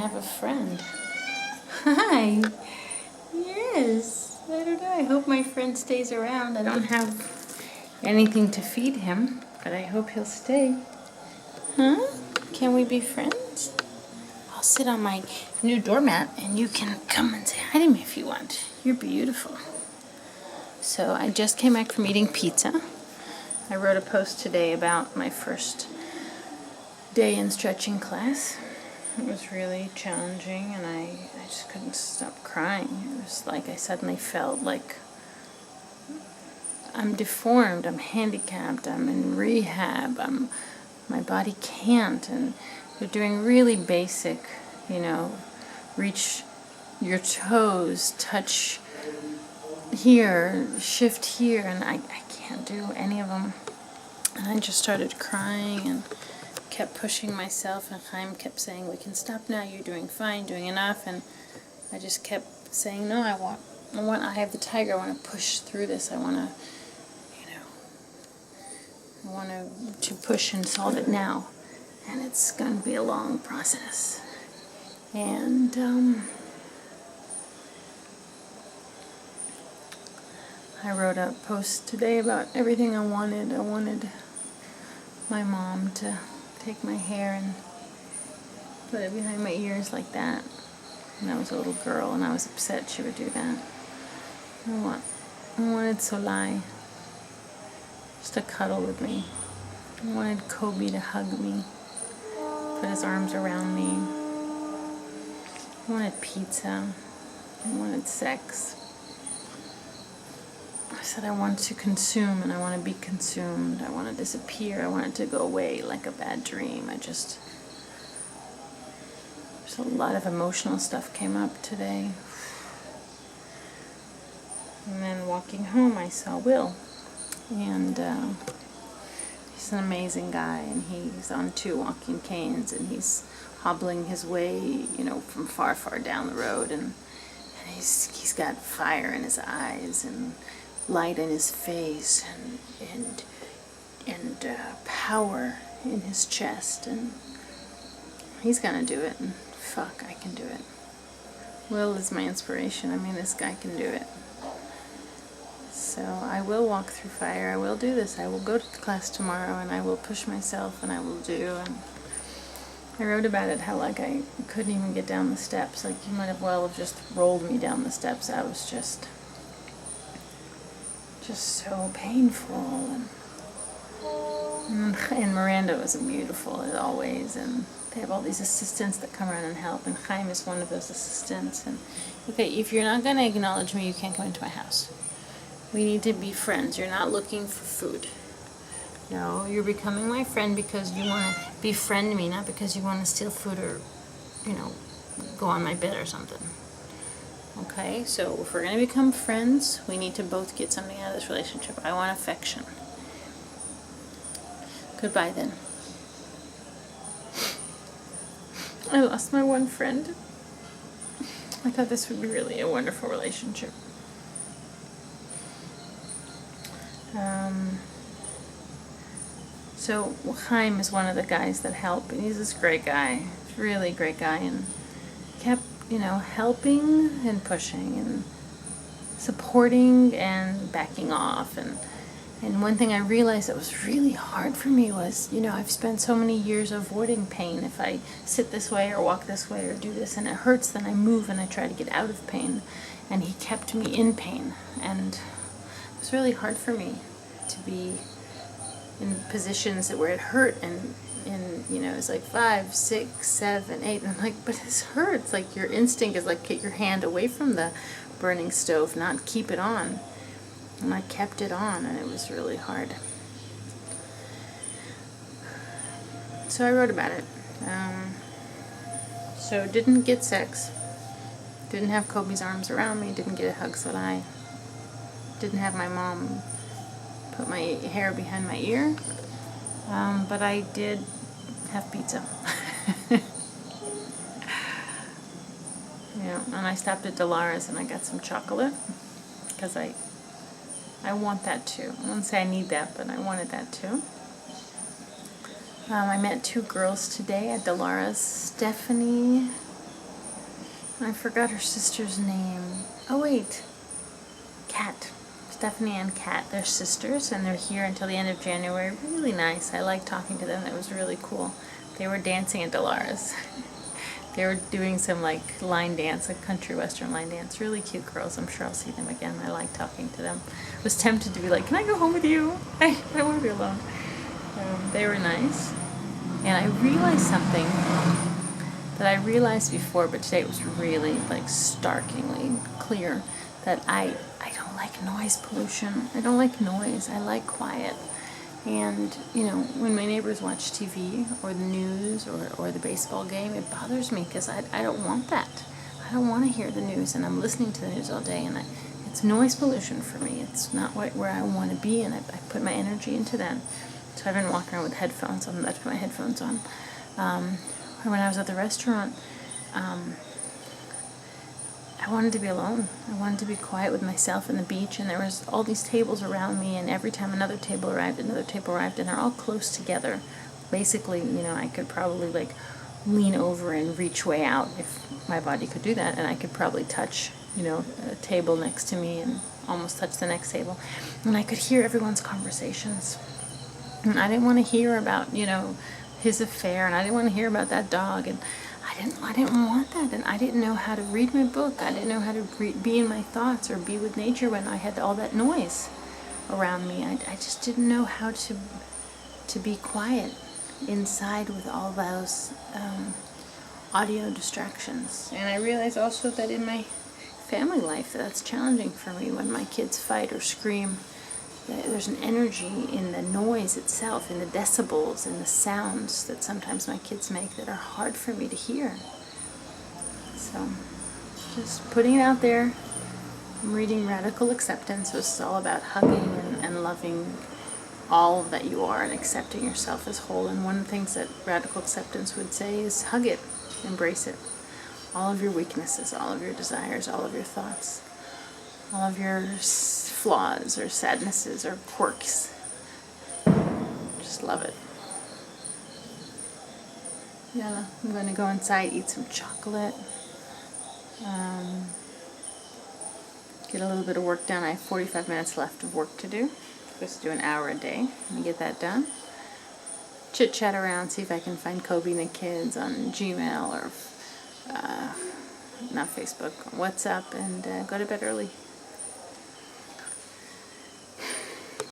have a friend. Hi. Yes. I don't know. I hope my friend stays around. I don't have anything to feed him, but I hope he'll stay. Huh? Can we be friends? I'll sit on my new doormat and you can come and say hi to me if you want. You're beautiful. So I just came back from eating pizza. I wrote a post today about my first day in stretching class. It was really challenging and I just couldn't stop crying. It was like I suddenly felt like I'm deformed, I'm handicapped, I'm in rehab, my body can't, and they're doing really basic, reach your toes, touch here, shift here, and I can't do any of them. And I just started crying and kept pushing myself, and Chaim kept saying, we can stop now, you're doing fine, doing enough, and I just kept saying, no, I have the tiger, I want to push through this, I want to push and solve it now, and it's going to be a long process. And I wrote a post today about everything I wanted. I wanted my mom to take my hair and put it behind my ears like that. And I was a little girl and I was upset she would do that. I wanted Solai just to cuddle with me. I wanted Kobe to hug me, put his arms around me. I wanted pizza. I wanted sex. I said I want to consume and I want to be consumed. I want to disappear. I want it to go away like a bad dream. There's a lot of emotional stuff came up today. And then walking home I saw Will. And he's an amazing guy, and he's on 2 walking canes, and he's hobbling his way, from far, far down the road, and he's got fire in his eyes and light in his face and power in his chest, and he's gonna do it, and fuck, I can do it. Will is my inspiration. This guy can do it. So I will walk through fire. I will do this. I will go to class tomorrow, and I will push myself, and I will do. And I wrote about it, how like I couldn't even get down the steps. Like you might have just rolled me down the steps. I was just so painful. And Miranda was beautiful as always. And they have all these assistants that come around and help. And Chaim is one of those assistants. And okay, if you're not going to acknowledge me, you can't come into my house. We need to be friends. You're not looking for food. No, you're becoming my friend because you want to befriend me, not because you want to steal food or, go on my bed or something. Okay, so if we're going to become friends, we need to both get something out of this relationship. I want affection. Goodbye then. I lost my one friend. I thought this would be really a wonderful relationship. So Chaim is one of the guys that help, and he's this great guy, really great guy, and kept, helping and pushing and supporting and backing off. And one thing I realized that was really hard for me was, I've spent so many years avoiding pain. If I sit this way or walk this way or do this and it hurts, then I move and I try to get out of pain. And he kept me in pain, and it was really hard for me to be in positions where it hurt, and it's like 5, 6, 7, 8, and I'm like, but this hurts. Like your instinct is like, get your hand away from the burning stove, not keep it on. And I kept it on, and it was really hard. So I wrote about it. So didn't get sex, didn't have Kobe's arms around me, didn't get a hug, so I didn't have my mom put my hair behind my ear, but I did have pizza. And I stopped at Dolores and I got some chocolate because I want that too. I won't say I need that, but I wanted that too. I met 2 girls today at Dolores, Stephanie I forgot her sister's name. Oh wait, Kat. Stephanie and Kat. They're sisters, and they're here until the end of January. Really nice. I like talking to them. It was really cool. They were dancing at Dolores. They were doing some like line dance, a country western line dance. Really cute girls. I'm sure I'll see them again. I like talking to them. I was tempted to be like, can I go home with you? I don't want to be alone. They were nice. And I realized something that I realized before, but today it was really like starkingly clear, that I don't like noise pollution. I don't like noise. I like quiet. And, you know, when my neighbors watch TV or the news or the baseball game, it bothers me because I don't want that. I don't want to hear the news, and I'm listening to the news all day, and it's noise pollution for me. It's not where I want to be, and I put my energy into that. So I've been walking around with headphones on. I put my headphones on. When I was at the restaurant, I wanted to be alone. I wanted to be quiet with myself and the beach, and there was all these tables around me, and every time another table arrived, and they're all close together. Basically, you know, I could probably like lean over and reach way out if my body could do that, and I could probably touch, you know, a table next to me and almost touch the next table, and I could hear everyone's conversations. And I didn't want to hear about, you know, his affair, and I didn't want to hear about that dog, and I didn't want that, and I didn't know how to read my book. I didn't know how to be in my thoughts or be with nature when I had all that noise around me. I just didn't know how to be quiet inside with all those audio distractions. And I realized also that in my family life that's challenging for me when my kids fight or scream. There's an energy in the noise itself, in the decibels, in the sounds that sometimes my kids make that are hard for me to hear. So, just putting it out there. I'm reading Radical Acceptance, so it's all about hugging and loving all that you are and accepting yourself as whole. And one of the things that Radical Acceptance would say is hug it, embrace it. All of your weaknesses, all of your desires, all of your thoughts, all of your flaws or sadnesses or quirks. Just love it. Yeah, I'm going to go inside, eat some chocolate, get a little bit of work done. I have 45 minutes left of work to do. I'm supposed to do an hour a day. Let me get that done. Chit chat around, see if I can find Kobe and the kids on Gmail or not Facebook, WhatsApp, and go to bed early.